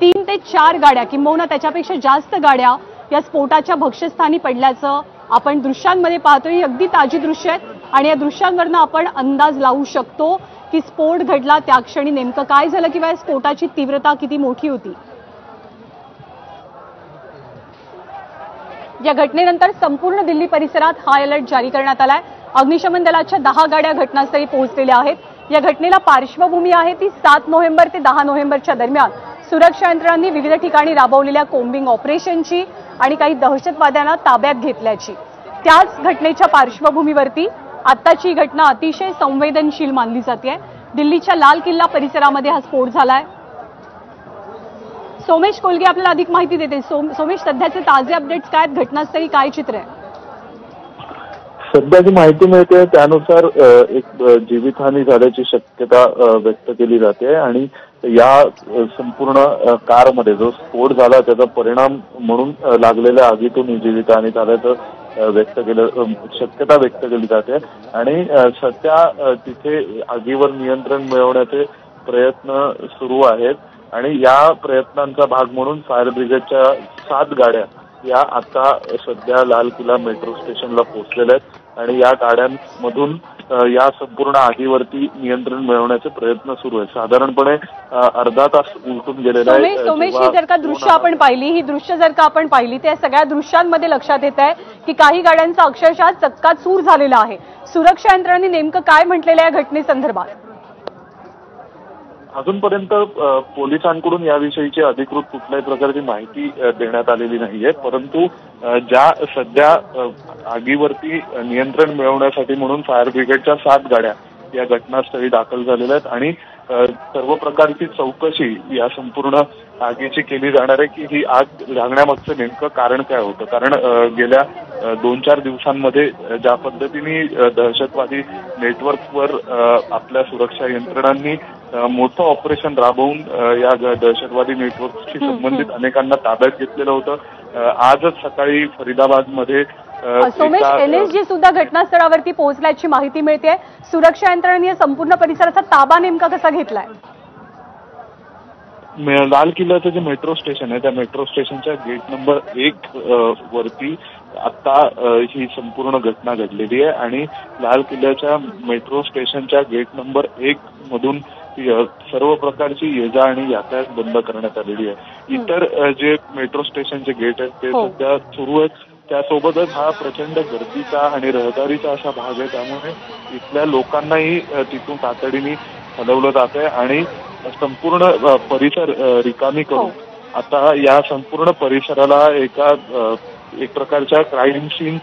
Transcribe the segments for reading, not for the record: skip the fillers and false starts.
3 ते 4 गाड्या किंबहुना त्याच्यापेक्षा जास्त गाड्या या स्फोटाच्या भक्ष्यस्थानी पडल्याचं आपण दृश्यांमध्ये पाहतोय। ही अगदी ताजी दृश्य आहेत आणि या दृश्यांवरनं आपण अंदाज लावू शकतो की स्फोट घडला त्या क्षणी नेमकं काय झालं किंवा या स्फोटाची तीव्रता किती मोठी होती। या घटनेनंतर संपूर्ण दिल्ली परिसरात हाय अलर्ट जारी करण्यात आलाय। अग्निशमन दलाच्या 10 गाड्या घटनास्थळी पोहोचलेल्या आहेत। या घटनेला पार्श्वभूमी आहे ती 7 नोव्हेंबर ते 10 नोव्हेंबरच्या दरम्यान सुरक्षा यंत्रणांनी विविध ठिकाणी राबवलेल्या कोम्बिंग ऑपरेशनची आणि काही दहशतवाद्यांना ताब्यात घेतल्याची। त्याच घटनेच्या पार्श्वभूमीवरती आत्ताची घटना अतिशय संवेदनशील मानली जाते। दिल्लीच्या लाल किल्ला परिसरामध्ये हा स्फोट झालाय। सोमेश कोलगे आपल्याला अधिक माहिती देते। सोमेश, सध्याचे ताजे अपडेट्स काय आहेत? घटनास्थळी काय चित्र आहे? सध्याची माहिती मिळते त्यानुसार एक जीवितहानी झाल्याची शक्यता व्यक्त केली जाते आणि या संपूर्ण कारमध्ये जो स्फोट झाला त्याचा परिणाम म्हणून लागलेल्या आगीतून ही जीवितहानी झाल्याचं शक्यता व्यक्त केली जाते आणि सध्या तिथे आगीवर नियंत्रण मिळवण्याचे प्रयत्न सुरू आहेत आणि या प्रयत्नांचा भाग म्हणून फायर ब्रिगेडच्या 7 गाड्या या आता सध्या लाल किल्ला मेट्रो स्टेशनला पोहोचलेल्या आहेत आणि या गाड्यांमधून या संपूर्ण आगीवरती नियंत्रण मिळवण्याचे प्रयत्न सुरू आहेत। साधारणपणे अर्धा तास उलटून गेलेला आहे। सोमेश, ही जर का दृश्य आपण पाहिली त्या सगळ्या दृश्यांमध्ये लक्षात येत आहे की काही गाड्यांचा अक्षरशः चक्काचूर झालेला आहे। सुरक्षा यंत्रणांनी नेमकं काय म्हटलेलं आहे या घटनेसंदर्भात? अजूनपर्यंत पोलिसांकडून याविषयीची अधिकृत कुठल्याही प्रकारची माहिती देण्यात आलेली नाहीये, परंतु ज्या सध्या आगीवरती नियंत्रण मिळवण्यासाठी म्हणून फायर ब्रिगेडच्या 7 गाड्या या घटनास्थळी दाखल झालेल्या आहेत आणि सर्व प्रकारची चौकशी या संपूर्ण आगीची केली जाणार आहे की ही आग लागण्यामागचं नेमकं कारण काय होतं। कारण गेल्या 2-4 दिवसांमध्ये ज्या पद्धतीने दहशतवादी नेटवर्कवर आपल्या सुरक्षा यंत्रणांनी मोठं ऑपरेशन राबवून या दहशतवादी नेटवर्कशी संबंधित अनेकांना ताब्यात घेतलेलं होतं। आजच सकाळी फरीदाबादमध्ये सोमेश, एनएसजी सुद्धा घटनास्थळावरती पोहोचल्याची माहिती मिळते। सुरक्षा यंत्रणांनी संपूर्ण परिसराचा ताबा नेमका कसा घेतलाय? लाल किल्ल्याचं जे मेट्रो स्टेशन आहे त्या मेट्रो स्टेशनच्या गेट नंबर 1 वरती आता ही संपूर्ण घटना घडलेली आहे आणि लाल किल्ल्याच्या मेट्रो स्टेशनच्या गेट नंबर 1 मधून सर्व प्रकारची ये-जा आणि यातायात बंद करण्यात आलेली आहे। इतर जे मेट्रो स्टेशनचे गेट आहेत ते सध्या सुरू आहेत। त्यासोबतच हा प्रचंड गर्दीचा आणि रहदारीचा असा भाग आहे, त्यामुळे इथल्या लोकांनाही तिथून तातडीने हलवलं जात आहे आणि संपूर्ण परिसर रिकामी करून आता या संपूर्ण परिसराला एक प्रकारच्या क्राईम सीन।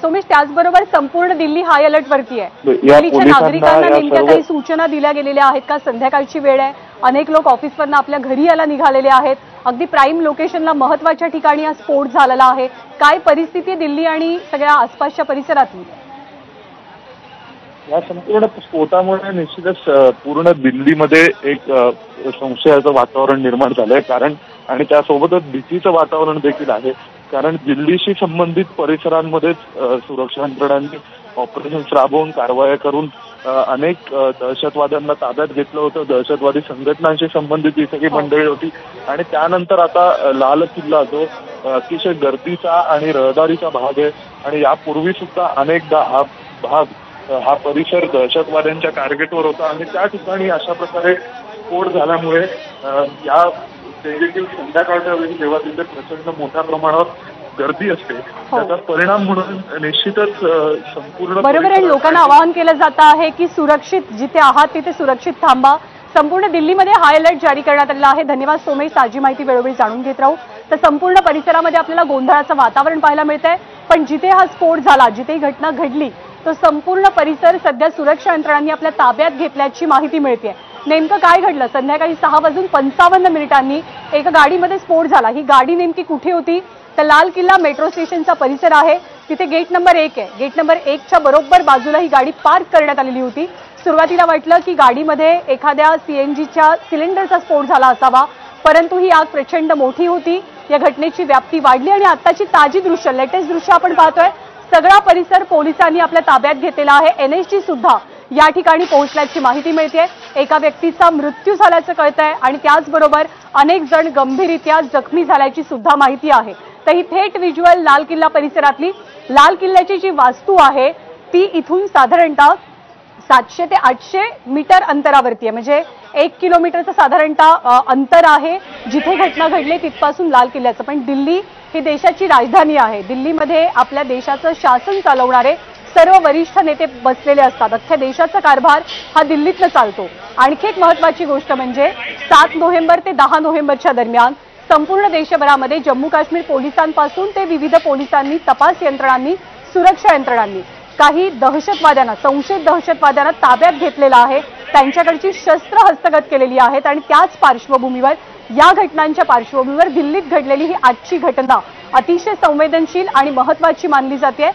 सोमेश, त्याचबरोबर संपूर्ण दिल्ली हाय अलर्ट वरती आहे। दिल्लीच्या नागरिकांना नेमक्या काही सूचना दिल्या गेलेल्या आहेत का? संध्याकाळची वेळ आहे, अनेक लोक ऑफिसवरनं आपल्या घरी यायला निघालेले आहेत। अगदी प्राईम लोकेशनला महत्वाच्या ठिकाणी हा स्फोट झालेला आहे। काय परिस्थिती आहे दिल्ली आणि सगळ्या आसपासच्या परिसरातली? या संपूर्ण स्फोटामुळे निश्चितच पूर्ण दिल्लीमध्ये एक संशयाचं वातावरण निर्माण झालंय आणि त्यासोबतच भीतीचं वातावरण देखील आहे। कारण दिल्लीशी संबंधित परिसरांमध्येच सुरक्षा यंत्रणांनी ऑपरेशन्स राबवून कारवाया करून अनेक दहशतवाद्यांना ताब्यात घेतलं होतं। दहशतवादी संघटनांशी संबंधित ही सगळी मंडळी होती आणि त्यानंतर आता लाल किल्ला जो अतिशय गर्दीचा आणि रहदारीचा भाग आहे आणि यापूर्वी सुद्धा अनेकदा हा परिसर दहशतवाद्यांच्या टार्गेटवर होता आणि त्या ठिकाणी अशा प्रकारे स्फोट झाल्यामुळे या देखील संध्याकाळच्या वेळी जेव्हा तिथे प्रचंड मोठ्या प्रमाणावर गर्दी असते त्याचा परिणाम म्हणून निश्चितच संपूर्ण बरोबर आहे। लोकांना आवाहन केलं जात आहे की सुरक्षित जिथे आहात तिथे सुरक्षित थांबा। संपूर्ण दिल्लीमध्ये हाय अलर्ट जारी करण्यात आलेला आहे। धन्यवाद सोमेश, ताजी माहिती वेळोवेळी जाणून घेत राहू। तर संपूर्ण परिसरामध्ये आपल्याला गोंधळाचं वातावरण पाहायला मिळतंय, पण जिथे हा स्फोट झाला, जिथे ही घटना घडली तो संपूर्ण परिसर सध्या सुरक्षा यंत्रणांनी आपल्या ताब्यात घेतल्याची माहिती मिळते। नेमकं काय घडलं? संध्याकाळी 6:55 एका गाडीमध्ये स्फोट झाला। ही गाडी नेमकी कुठे होती? तर लाल किल्ला मेट्रो स्टेशनचा परिसर आहे, तिथे गेट नंबर 1 आहे। गेट नंबर 1च्या बरोबर बाजूला ही गाडी पार्क करण्यात आलेली होती। सुरुवातीला वाटलं की गाडीमध्ये एखाद्या सीएनजीच्या सिलेंडरचा स्फोट झाला असावा, परंतु ही आग प्रचंड मोठी होती। या घटनेची व्याप्ती वाढली आणि आताची ताजी दृश्य, लेटेस्ट दृश्य आपण पाहतोय। सगळा परिसर पोलिसांनी आपल्या ताब्यात घेतलेला आहे। एनएसजी सुद्धा या ठिकाणी पोहोचल्याची माहिती मिळते। एका व्यक्तीचा मृत्यू झाल्याचं कळतंय आणि त्याचबरोबर अनेक जण गंभीररित्या जखमी झाल्याची सुद्धा माहिती आहे। तर ही थेट व्हिज्युअल लाल किल्ला परिसरातली लाल किल्ल्याची जी वास्तू आहे ती इथून साधारणतः 700 ते 800 मीटर अंतरावरती आहे, म्हणजे 1 किलोमीटरचं साधारणतः अंतर आहे जिथे घटना घडली तिथपासून लाल किल्ल्याचं। पण दिल्ली ही देशाची राजधानी आहे। दिल्लीमध्ये आपल्या देशाचं शासन चालवणारे सर्व वरिष्ठ नेते बसलेले असतात। अख्ख्या देशाचा कारभार हा दिल्लीतनं चालतो। आणखी एक महत्त्वाची गोष्ट म्हणजे 7 नोव्हेंबर ते 10 नोव्हेंबरच्या दरम्यान संपूर्ण देशभरामध्ये जम्मू काश्मीर पोलिसांपासून ते विविध पोलिसांनी, तपास यंत्रणांनी, सुरक्षा यंत्रणांनी काही दहशतवाद्यांना, संशयित दहशतवाद्यांना ताब्यात घेतलेला आहे। त्यांच्याकडची शस्त्र हस्तगत केलेली आहेत आणि त्याच पार्श्वभूमीवर, या घटनांच्या पार्श्वभूमीवर दिल्लीत घडलेली ही आजची घटना अतिशय संवेदनशील आणि महत्त्वाची मानली जाते।